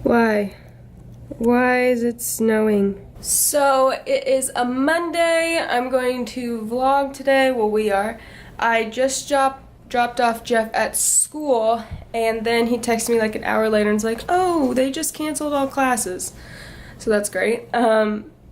Why? Why is it snowing? So it is a Monday. I'm going to vlog today. Well, we are. I just dropped off Jeff at school, and then he texted me like an hour later and was like, oh, they just canceled all classes. So that's great.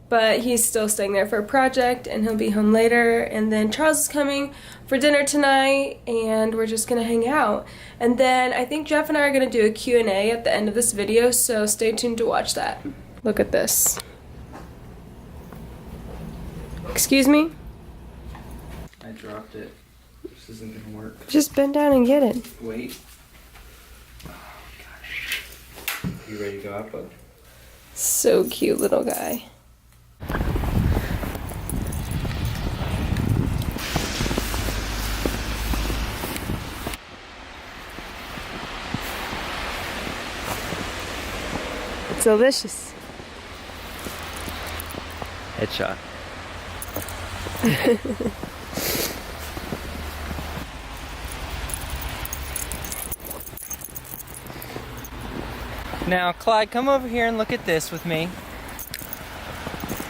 But he's still staying there for a project, and he'll be home later. And then Charles is coming for dinner tonight, and we're just gonna hang out. And then I think Jeff and I are gonna do a Q&A at the end of this video, so stay tuned to watch that. Look at this. Excuse me? I dropped it. This isn't gonna work. Just bend down and get it. Wait. Oh, gosh. You ready to go out, bud? So cute, little guy. It's delicious. Headshot. Now, Clyde, come over here and look at this with me.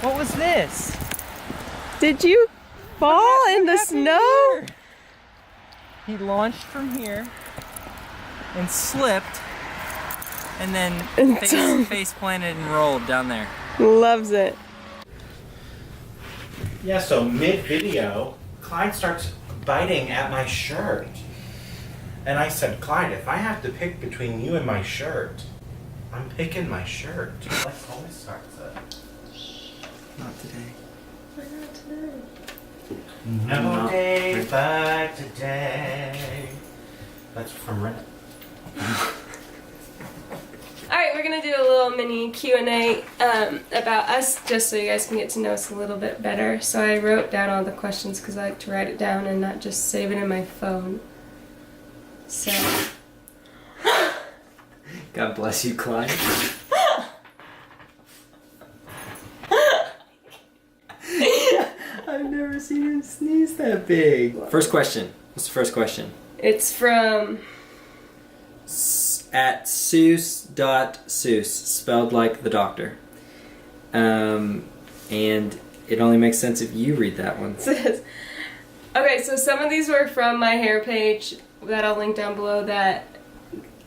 What was this? Did you fall in the snow? Here? He launched from here and slipped, and then face planted and rolled down there. Loves it. Yeah, so mid-video, Clyde starts biting at my shirt. And I said, Clyde, if I have to pick between you and my shirt, I'm picking my shirt. Lex always starts it. Not today. Why not today? No day but today. That's from Reddit. Alright, we're gonna do a little mini Q&A about us, just so you guys can get to know us a little bit better. So I wrote down all the questions because I like to write it down and not just save it in my phone. So... God bless you, Clyde. I've never seen him sneeze that big. First question. What's the first question? It's from... At Seuss.Seuss, spelled like the doctor. And it only makes sense if you read that one. Okay, so some of these were from my hair page that I'll link down below that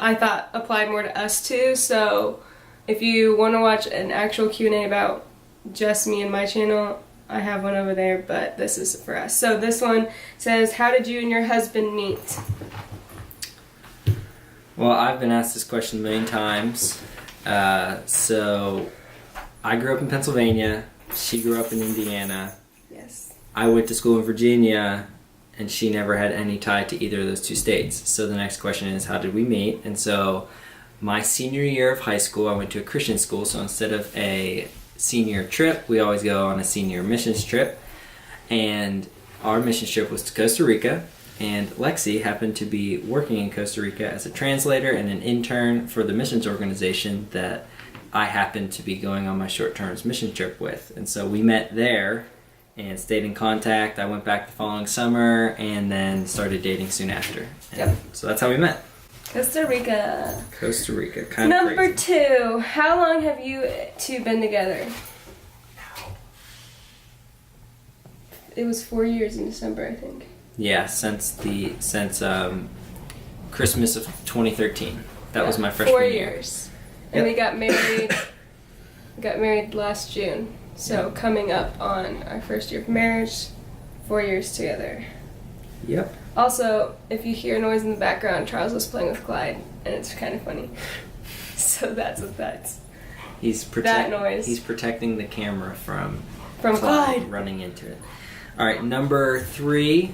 I thought applied more to us too. So if you want to watch an actual Q&A about just me and my channel, I have one over there, but this is for us. So this one says, how did you and your husband meet? Well, I've been asked this question a million times. So I grew up in Pennsylvania. She grew up in Indiana. Yes. I went to school in Virginia, and she never had any tie to either of those two states. So the next question is, how did we meet? And so my senior year of high school, I went to a Christian school. So instead of a senior trip, we always go on a senior missions trip. And our mission trip was to Costa Rica. And Lexi happened to be working in Costa Rica as a translator and an intern for the missions organization that I happened to be going on my short-term mission trip with. And so we met there and stayed in contact. I went back the following summer and then started dating soon after. And so that's how we met. Costa Rica. Costa Rica, kind of Number crazy. 2, how long have you two been together? It was 4 years in December, I think. Yeah, since Christmas of 2013. That was my freshman 4 year. years. And we got married last June. So coming up on our first year of marriage, 4 years together. Yep. Also, if you hear noise in the background, Charles was playing with Clyde, and it's kind of funny. So that's what that's. That noise. He's protecting the camera from Clyde running into it. All right, number 3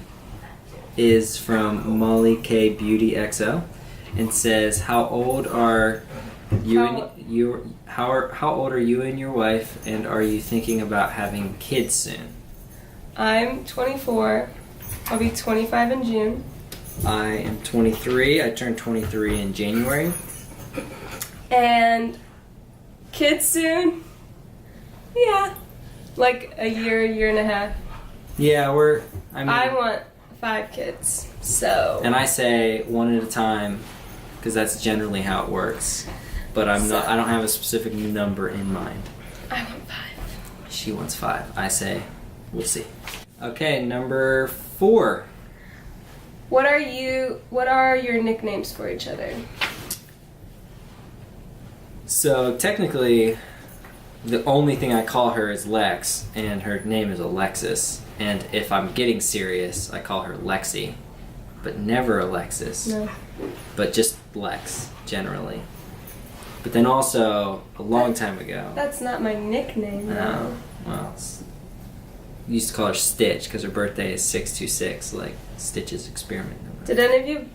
is from Molly K Beauty XO, and says, "How old are you how old are you and your wife, and are you thinking about having kids soon?" I'm 24. I'll be 25 in June. I am 23. I turned 23 in January. And kids soon? Yeah. Like a year and a half. Yeah, I want 5 kids, so. And I say one at a time, because that's generally how it works. but I don't have a specific number in mind. I want 5. She wants 5. I say, we'll see. Okay, number 4. What are your nicknames for each other? So technically, the only thing I call her is Lex, and her name is Alexis. And if I'm getting serious, I call her Lexi, but never Alexis. No. But just Lex, generally. But then also, a long time ago... That's not my nickname, though. Well, we used to call her Stitch, because her birthday is 626, like Stitch's experiment number. Did any of you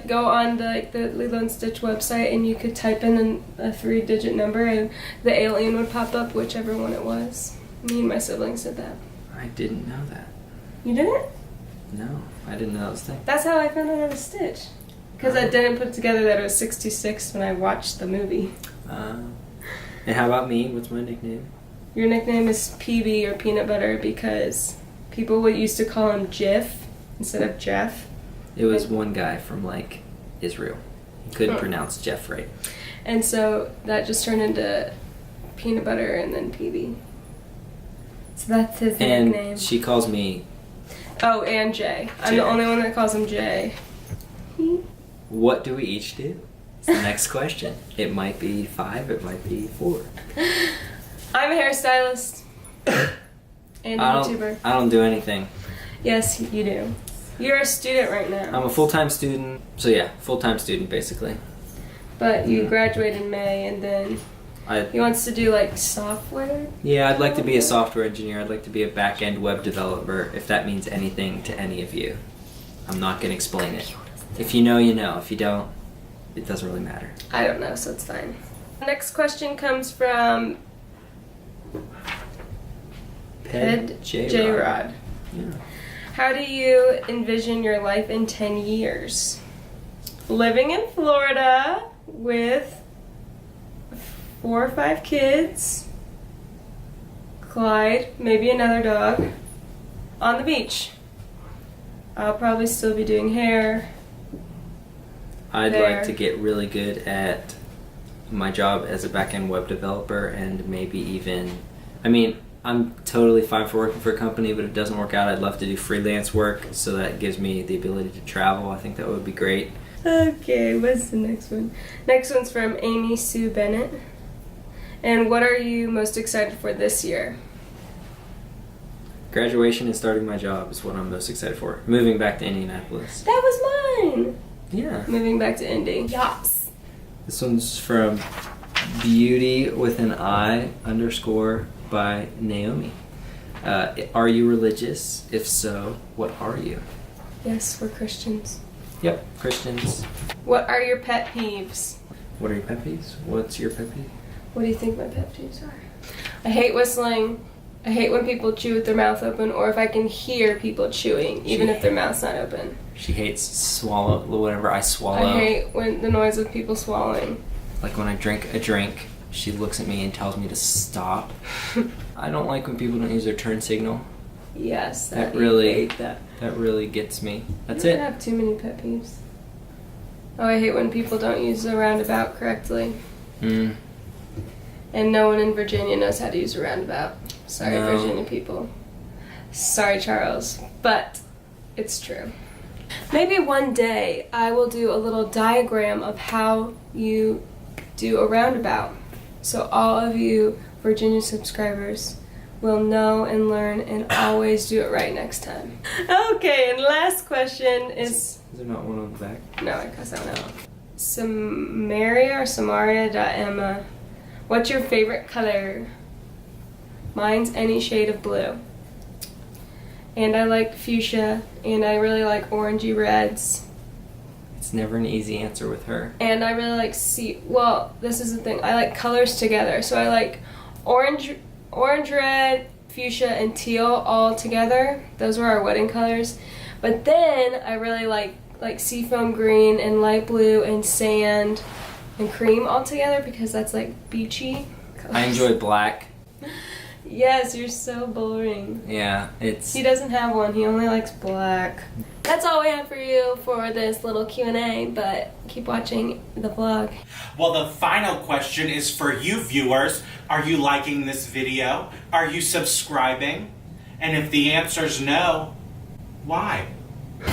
go on the Lilo and Stitch website and you could type in a 3-digit number and the alien would pop up, whichever one it was? Me and my siblings did that. I didn't know that. You didn't? No, I didn't know that was a thing. That's how I found out how to Stitch. Because I didn't put it together that it was 626 when I watched the movie. And how about me? What's my nickname? Your nickname is PB or Peanut Butter because people used to call him Jif instead of Jeff. It was one guy from, like, Israel. He couldn't pronounce Jeff right. And so that just turned into Peanut Butter and then PB. So that's his nickname. And she calls me... Oh, and Jay. I'm Jay. the only one that calls him Jay. What do we each do? It's the next question. It might be 5, it might be 4. I'm a hairstylist. And a YouTuber. I don't do anything. Yes, you do. You're a student right now. I'm a full-time student. So yeah, full-time student basically. But you graduate in May and then he wants to do like software? Yeah, I'd like to be a software engineer. I'd like to be a back-end web developer, if that means anything to any of you. I'm not going to explain it. If you know, you know. If you don't, it doesn't really matter. I don't know, so it's fine. Next question comes from Ped J-Rod. Yeah. How do you envision your life in 10 years? Living in Florida with 4 or 5 kids, Clyde, maybe another dog, on the beach. I'll probably still be doing hair. I'd like to get really good at my job as a back-end web developer and maybe even... I mean, I'm totally fine for working for a company, but if it doesn't work out, I'd love to do freelance work, so that gives me the ability to travel. I think that would be great. Okay, what's the next one? Next one's from Amy Sue Bennett. And what are you most excited for this year? Graduation and starting my job is what I'm most excited for. Moving back to Indianapolis. That was mine! Yeah. Moving back to Indy. Yes. This one's from Beauty with an I _ by Naomi. Are you religious? If so, what are you? Yes, we're Christians. Yep, Christians. What are your pet peeves? What are your pet peeves? What's your pet peeve? What do you think my pet peeves are? I hate whistling. I hate when people chew with their mouth open, or if I can hear people chewing, even if their mouth's not open. She hates whenever I swallow. I hate when the noise of people swallowing. Like when I drink a drink, she looks at me and tells me to stop. I don't like when people don't use their turn signal. Yes, That I really hate that. That really gets me. That's I it. don't have too many pet peeves. Oh, I hate when people don't use the roundabout correctly. Mm. And no one in Virginia knows how to use a roundabout. Sorry, No. Virginia people. Sorry, Charles. But it's true. Maybe one day I will do a little diagram of how you do a roundabout. So all of you Virginia subscribers will know and learn and always do it right next time. Okay, and last question is... Is there not one on the back? No, I guess I don't know. Samaria.Emma. What's your favorite color? Mine's any shade of blue. And I like fuchsia, and I really like orangey reds. It's never an easy answer with her. And I really like well, this is the thing. I like colors together. So I like orange, red, fuchsia, and teal all together. Those were our wedding colors. But then I really like seafoam green and light blue and sand and cream all together because that's like beachy colors. I enjoy black. Yes, you're so boring. Yeah, it's... He doesn't have one. He only likes black. that's all we have for you for this little Q&A, but keep watching the vlog. Well, the final question is for you viewers. Are you liking this video? Are you subscribing? And if the answer is no, why?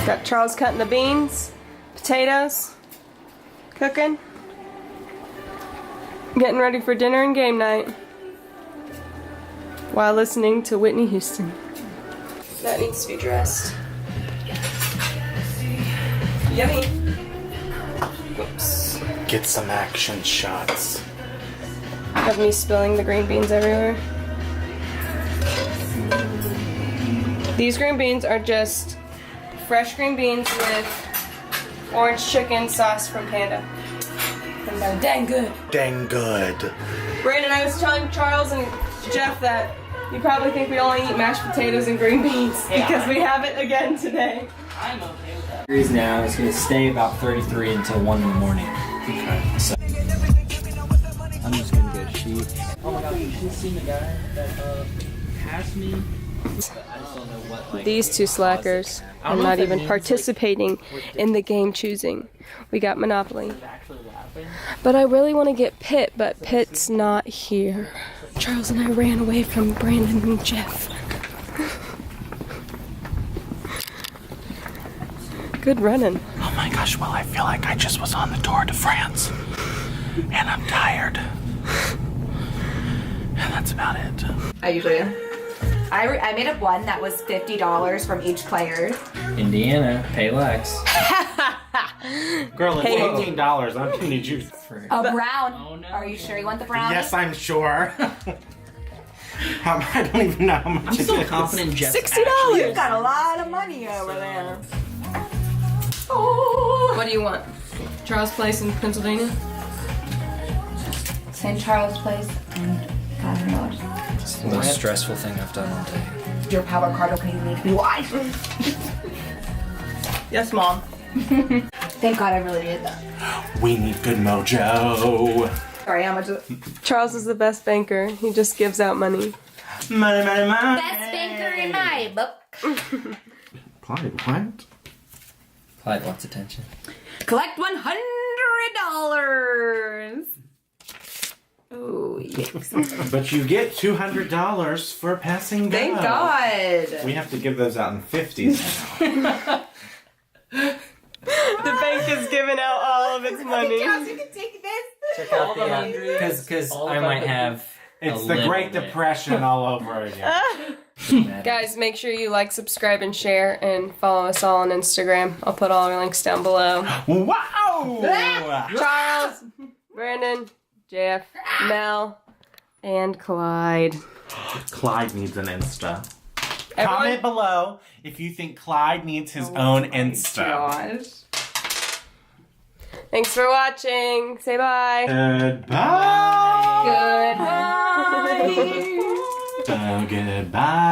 Got Charles cutting the beans, potatoes, cooking, getting ready for dinner and game night while listening to Whitney Houston. That needs to be dressed. Yummy. Whoops. Get some action shots. Of me spilling the green beans everywhere. These green beans are just fresh green beans with orange chicken sauce from Panda. And they're dang good. Dang good. Brandon, I was telling Charles and Jeff that you probably think we only eat mashed potatoes and green beans because we have it again today. I'm okay with that. Degrees now. It's going to stay about 33 until 1 in the morning. Okay. So I'm just going to get sheets. Oh my god, you should have seen the guy that passed me. I just don't know what, like, These two slackers are not even participating in the game choosing. We got Monopoly. But I really want to get Pitt, but Pitt's not here. Charles and I ran away from Brandon and Jeff. Good running. Oh my gosh, well, I feel like I just was on the Tour de France. And I'm tired. And that's about it. I usually am. I made up one that was $50 from each player. Indiana, pay Lex. Girl, it's $18. I'm gonna need you. A brown. Oh, no. Are you sure you want the brown? Yes, I'm sure. I don't even know how much I'm it so is. confident Jeff. $60. You've got a lot of money over there. What do you want? Charles Place in Pennsylvania? St. Charles Place and $500. It's the most stressful thing I've done all day. Your power card will need to be wide. Yes, Mom. Thank God I really needed that. We need good mojo. Sorry, how much is it? Charles is the best banker. He just gives out money. Money, money, money. Best banker in my book. Clyde, what? Clyde wants attention. Collect $100. Oh, yikes. But you get $200 for passing go. Thank God. We have to give those out in 50s now. The bank is giving out all of its money. Charles, you can take this. Check out the because I might have. It's the Great Depression all over again. Guys, make sure you like, subscribe, and share, and follow us all on Instagram. I'll put all our links down below. Wow! Charles, Brandon, Jeff, Mel, and Clyde. Clyde needs an Insta. Everyone- Comment below if you think Clyde needs his own Insta. Gosh. Thanks for watching. Say bye. Goodbye. Goodbye. So goodbye.